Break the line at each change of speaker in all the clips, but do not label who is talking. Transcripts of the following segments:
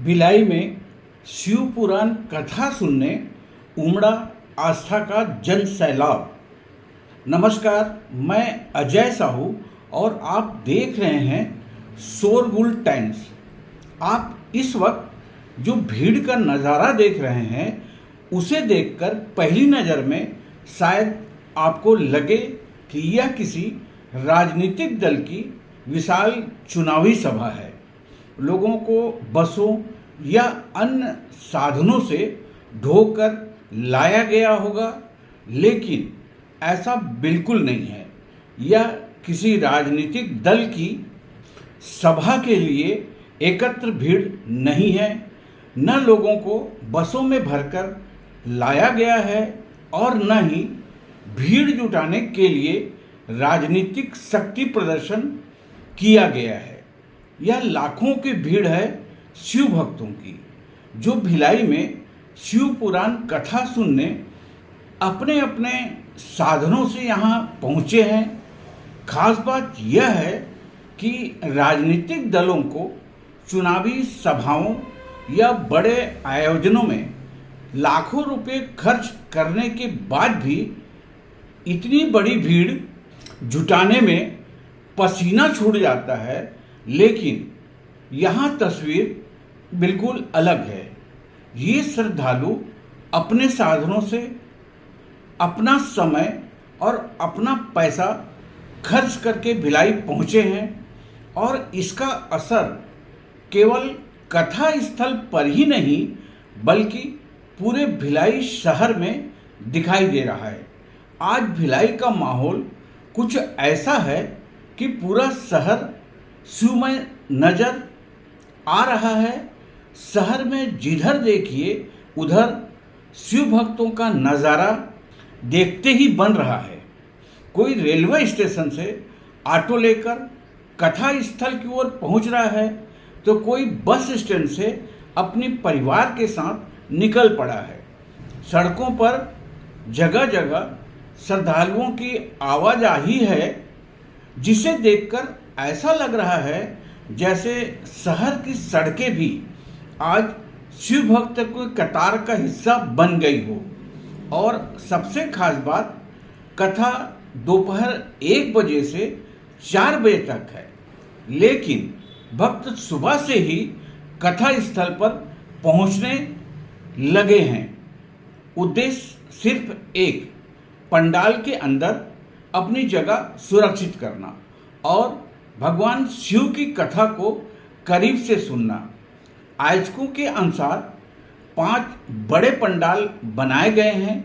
भिलाई में शिव पुराण कथा सुनने उमड़ा आस्था का जन सैलाब। नमस्कार, मैं अजय साहू और आप देख रहे हैं शोरगुल टाइम्स। आप इस वक्त जो भीड़ का नज़ारा देख रहे हैं उसे देखकर पहली नज़र में शायद आपको लगे कि यह किसी राजनीतिक दल की विशाल चुनावी सभा है। लोगों को बसों या अन्य साधनों से ढोकर लाया गया होगा, लेकिन ऐसा बिल्कुल नहीं है। यह किसी राजनीतिक दल की सभा के लिए एकत्र भीड़ नहीं है। न लोगों को बसों में भरकर लाया गया है और न ही भीड़ जुटाने के लिए राजनीतिक शक्ति प्रदर्शन किया गया है। यह लाखों की भीड़ है शिव भक्तों की, जो भिलाई में शिव पुराण कथा सुनने अपने अपने साधनों से यहाँ पहुँचे हैं। खास बात यह है कि राजनीतिक दलों को चुनावी सभाओं या बड़े आयोजनों में लाखों रुपए खर्च करने के बाद भी इतनी बड़ी भीड़ जुटाने में पसीना छूट जाता है। लेकिन यहाँ तस्वीर बिल्कुल अलग है। ये श्रद्धालु अपने साधनों से अपना समय और अपना पैसा खर्च करके भिलाई पहुँचे हैं और इसका असर केवल कथा स्थल पर ही नहीं बल्कि पूरे भिलाई शहर में दिखाई दे रहा है। आज भिलाई का माहौल कुछ ऐसा है कि पूरा शहर शिवमय नज़र आ रहा है। शहर में जिधर देखिए उधर शिव भक्तों का नज़ारा देखते ही बन रहा है। कोई रेलवे स्टेशन से ऑटो लेकर कथा स्थल की ओर पहुंच रहा है तो कोई बस स्टैंड से अपने परिवार के साथ निकल पड़ा है। सड़कों पर जगह जगह श्रद्धालुओं की आवाजाही है, जिसे देखकर ऐसा लग रहा है जैसे शहर की सड़कें भी आज शिव भक्त की कतार का हिस्सा बन गई हो। और सबसे खास बात, कथा दोपहर 1 बजे से 4 बजे तक है, लेकिन भक्त सुबह से ही कथा स्थल पर पहुंचने लगे हैं। उद्देश्य सिर्फ एक, पंडाल के अंदर अपनी जगह सुरक्षित करना और भगवान शिव की कथा को करीब से सुनना। आयोजकों के अनुसार 5 बड़े पंडाल बनाए गए हैं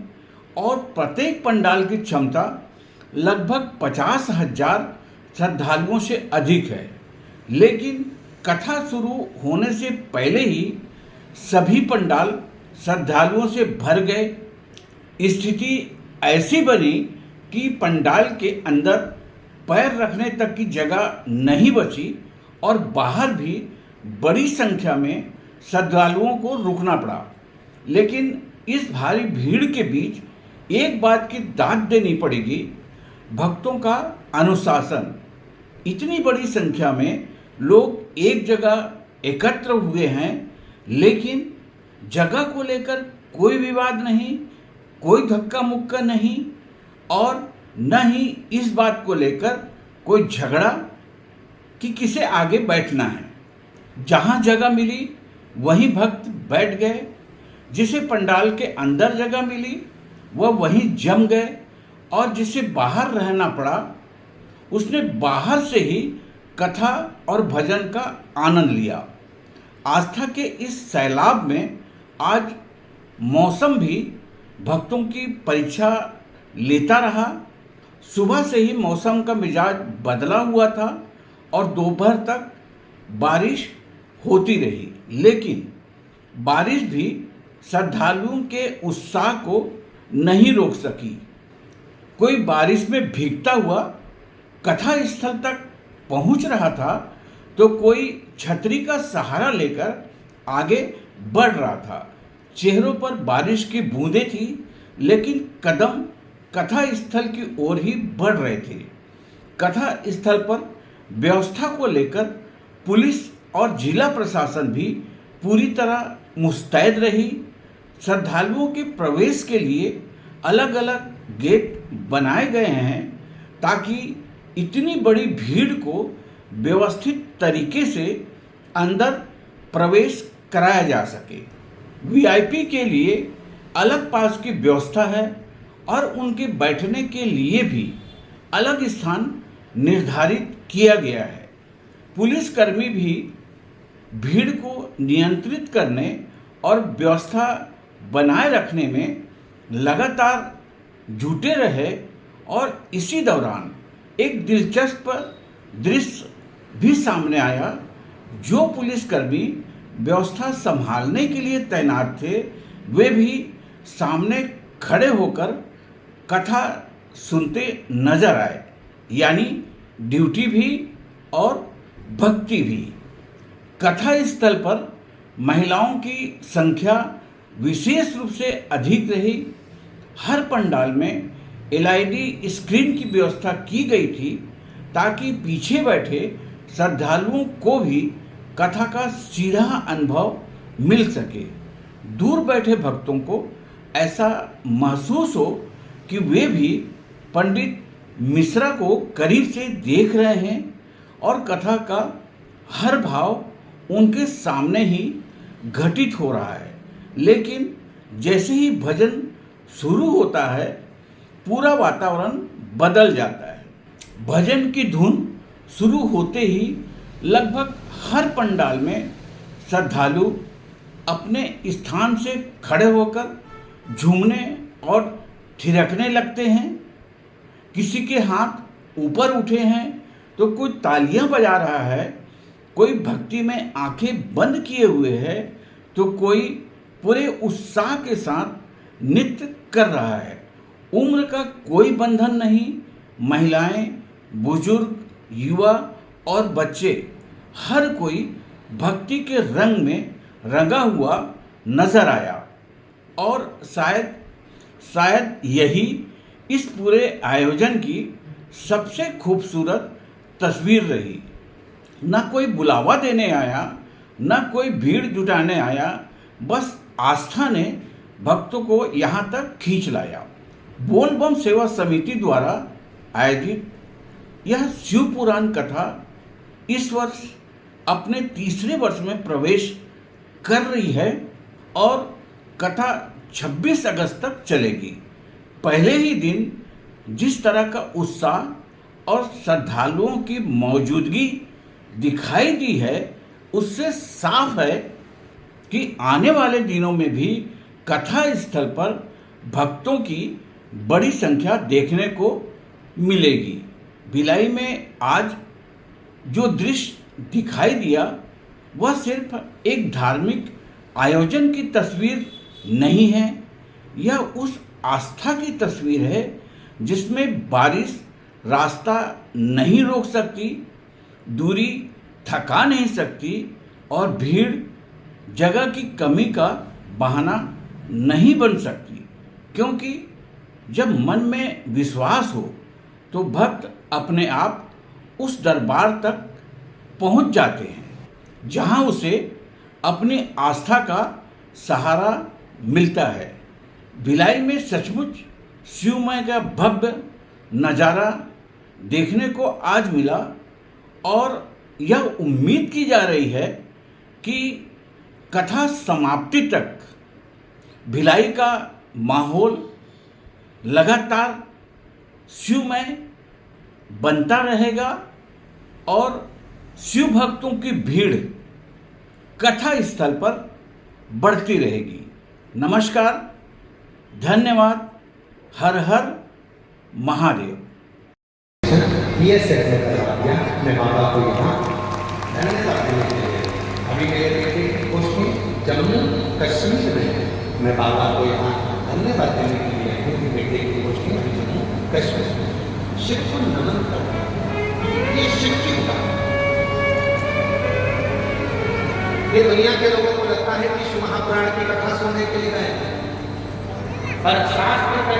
और प्रत्येक पंडाल की क्षमता लगभग 50,000 श्रद्धालुओं से अधिक है। लेकिन कथा शुरू होने से पहले ही सभी पंडाल श्रद्धालुओं से भर गए। स्थिति ऐसी बनी कि पंडाल के अंदर पैर रखने तक की जगह नहीं बची और बाहर भी बड़ी संख्या में श्रद्धालुओं को रुकना पड़ा। लेकिन इस भारी भीड़ के बीच एक बात की दाद देनी पड़ेगी, भक्तों का अनुशासन। इतनी बड़ी संख्या में लोग एक जगह एकत्र हुए हैं, लेकिन जगह को लेकर कोई विवाद नहीं, कोई धक्का मुक्का नहीं और न ही इस बात को लेकर कोई झगड़ा कि किसे आगे बैठना है। जहाँ जगह मिली वहीं भक्त बैठ गए। जिसे पंडाल के अंदर जगह मिली वह वहीं जम गए और जिसे बाहर रहना पड़ा उसने बाहर से ही कथा और भजन का आनंद लिया। आस्था के इस सैलाब में आज मौसम भी भक्तों की परीक्षा लेता रहा। सुबह से ही मौसम का मिजाज बदला हुआ था और दोपहर तक बारिश होती रही, लेकिन बारिश भी श्रद्धालुओं के उत्साह को नहीं रोक सकी। कोई बारिश में भीगता हुआ कथा स्थल तक पहुंच रहा था तो कोई छतरी का सहारा लेकर आगे बढ़ रहा था। चेहरों पर बारिश की बूंदें थी, लेकिन कदम कथा स्थल की ओर ही बढ़ रहे थे। कथा स्थल पर व्यवस्था को लेकर पुलिस और जिला प्रशासन भी पूरी तरह मुस्तैद रही। श्रद्धालुओं के प्रवेश के लिए अलग अलग गेट बनाए गए हैं ताकि इतनी बड़ी भीड़ को व्यवस्थित तरीके से अंदर प्रवेश कराया जा सके। वीआईपी के लिए अलग पास की व्यवस्था है और उनके बैठने के लिए भी अलग स्थान निर्धारित किया गया है। पुलिसकर्मी भी भीड़ को नियंत्रित करने और व्यवस्था बनाए रखने में लगातार जुटे रहे और इसी दौरान एक दिलचस्प दृश्य भी सामने आया। जो पुलिसकर्मी व्यवस्था संभालने के लिए तैनात थे वे भी सामने खड़े होकर कथा सुनते नजर आए, यानी ड्यूटी भी और भक्ति भी। कथा स्थल पर महिलाओं की संख्या विशेष रूप से अधिक रही। हर पंडाल में एलईडी स्क्रीन की व्यवस्था की गई थी ताकि पीछे बैठे श्रद्धालुओं को भी कथा का सीधा अनुभव मिल सके। दूर बैठे भक्तों को ऐसा महसूस हो कि वे भी पंडित मिश्रा को करीब से देख रहे हैं और कथा का हर भाव उनके सामने ही घटित हो रहा है। लेकिन जैसे ही भजन शुरू होता है पूरा वातावरण बदल जाता है। भजन की धुन शुरू होते ही लगभग हर पंडाल में श्रद्धालु अपने स्थान से खड़े होकर झूमने और थिरकने लगते हैं। किसी के हाथ ऊपर उठे हैं तो कोई तालियां बजा रहा है, कोई भक्ति में आंखें बंद किए हुए है तो कोई पूरे उत्साह के साथ नृत्य कर रहा है। उम्र का कोई बंधन नहीं। महिलाएं, बुजुर्ग, युवा और बच्चे, हर कोई भक्ति के रंग में रंगा हुआ नजर आया और शायद यही इस पूरे आयोजन की सबसे खूबसूरत तस्वीर रही। न कोई बुलावा देने आया, न कोई भीड़ जुटाने आया, बस आस्था ने भक्तों को यहाँ तक खींच लाया। बोल बम सेवा समिति द्वारा आयोजित यह शिव पुराण कथा इस वर्ष अपने तीसरे वर्ष में प्रवेश कर रही है और कथा 26 अगस्त तक चलेगी। पहले ही दिन जिस तरह का उत्साह और श्रद्धालुओं की मौजूदगी दिखाई दी है उससे साफ है कि आने वाले दिनों में भी कथा स्थल पर भक्तों की बड़ी संख्या देखने को मिलेगी। भिलाई में आज जो दृश्य दिखाई दिया वह सिर्फ एक धार्मिक आयोजन की तस्वीर नहीं है, यह उस आस्था की तस्वीर है जिसमें बारिश रास्ता नहीं रोक सकती, दूरी थका नहीं सकती और भीड़ जगह की कमी का बहाना नहीं बन सकती। क्योंकि जब मन में विश्वास हो तो भक्त अपने आप उस दरबार तक पहुंच जाते हैं जहां उसे अपनी आस्था का सहारा मिलता है। भिलाई में सचमुच शिवमय का भव्य नज़ारा देखने को आज मिला और यह उम्मीद की जा रही है कि कथा समाप्ति तक भिलाई का माहौल लगातार शिवमय बनता रहेगा और शिव भक्तों की भीड़ कथा स्थल पर बढ़ती रहेगी। नमस्कार, धन्यवाद, हर हर महादेव।
ये सेट में करवा दिया मैं बाबा को यहाँ धन्यवाद देने के लिए। अभी मेरे बेटे की पोस्टिंग जम्मू कश्मीर में है। मैं बाबा को यहाँ धन्यवाद देने के लिए मेरे बेटे की पोस्टिंग अभी जम्मू कश्मीर में। शिव को नमन करता हूँ। ये शिव की उदाहरण। ये दुनिया के लोगों को लगता है कि शिव महापुराण की कथा सुनने के लिए गए हैं, पर शास्त्र में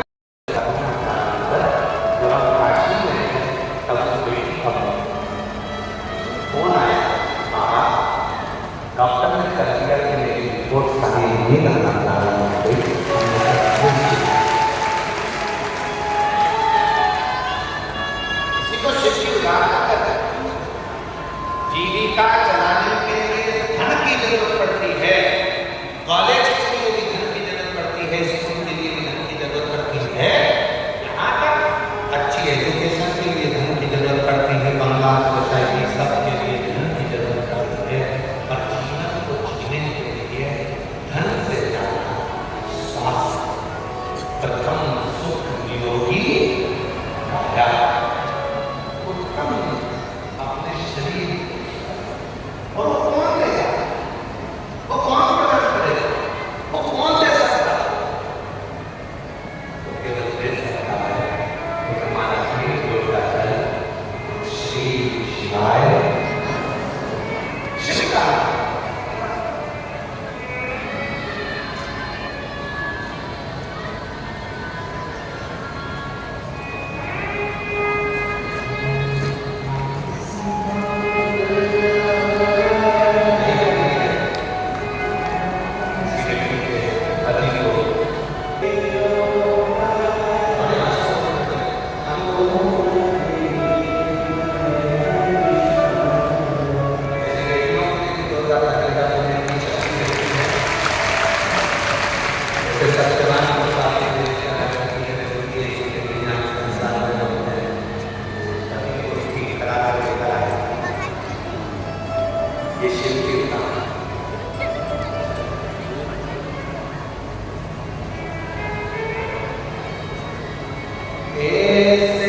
फोन आया, डॉक्टर ने कर दिया तो शिष्य उदाहरण करता है। जीविका चलाने के लिए धन की जरूरत पड़ती है, कॉलेज के लिए भी धन की जरूरत पड़ती है, स्कूल के लिए भी धन की जरूरत पड़ती है, यहाँ तक अच्छी एजुकेशन के लिए धन की जरूरत पड़ती है, बंगला सोसाइटी सबके लिए धन की जरूरत पड़ती है, पर जीवन को जीने के लिए धन से ज्यादा स्वास्थ्य प्रथम सुख निरोगी माया, उत्तम अपने शरीर, और वो कौन ले जाए, वो कौन प्रकट करेगा, वो कौन दे सकता है? तो केवल दे सकता है तो हमारा शरीर बोलता है श्री शिवाय शिवकाय। ये शिव के नाम ऐसे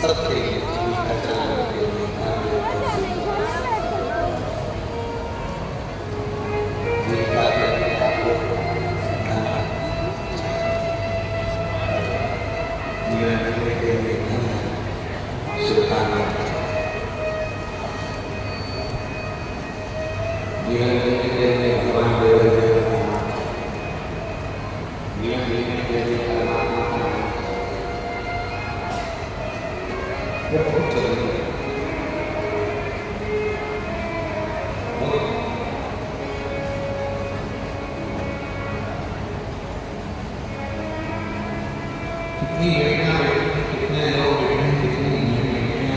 सबके लिए जीविका चलाने के लिए जीविका के आपको जीवन जीने के लिए सुखाना, जीवन जीने के लिए भगवान देव जीवन जीने के लिए परमात्मा का ये बहुत जरूरी है। कितनी योजना बैठी, कितने लोग बैठे, कितनी योजना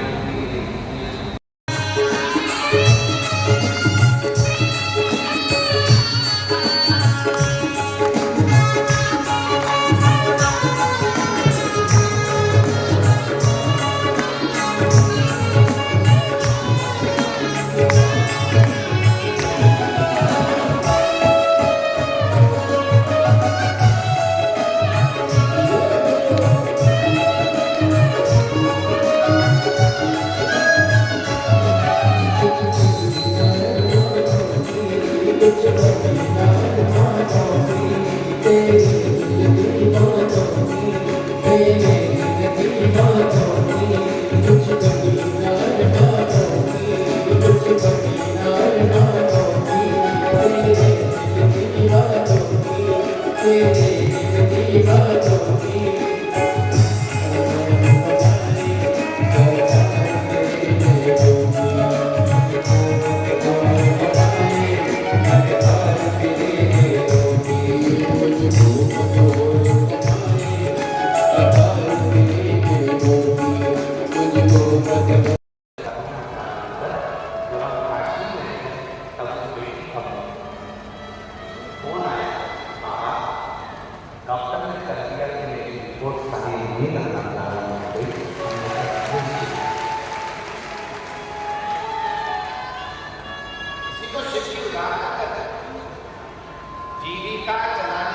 कार चलाने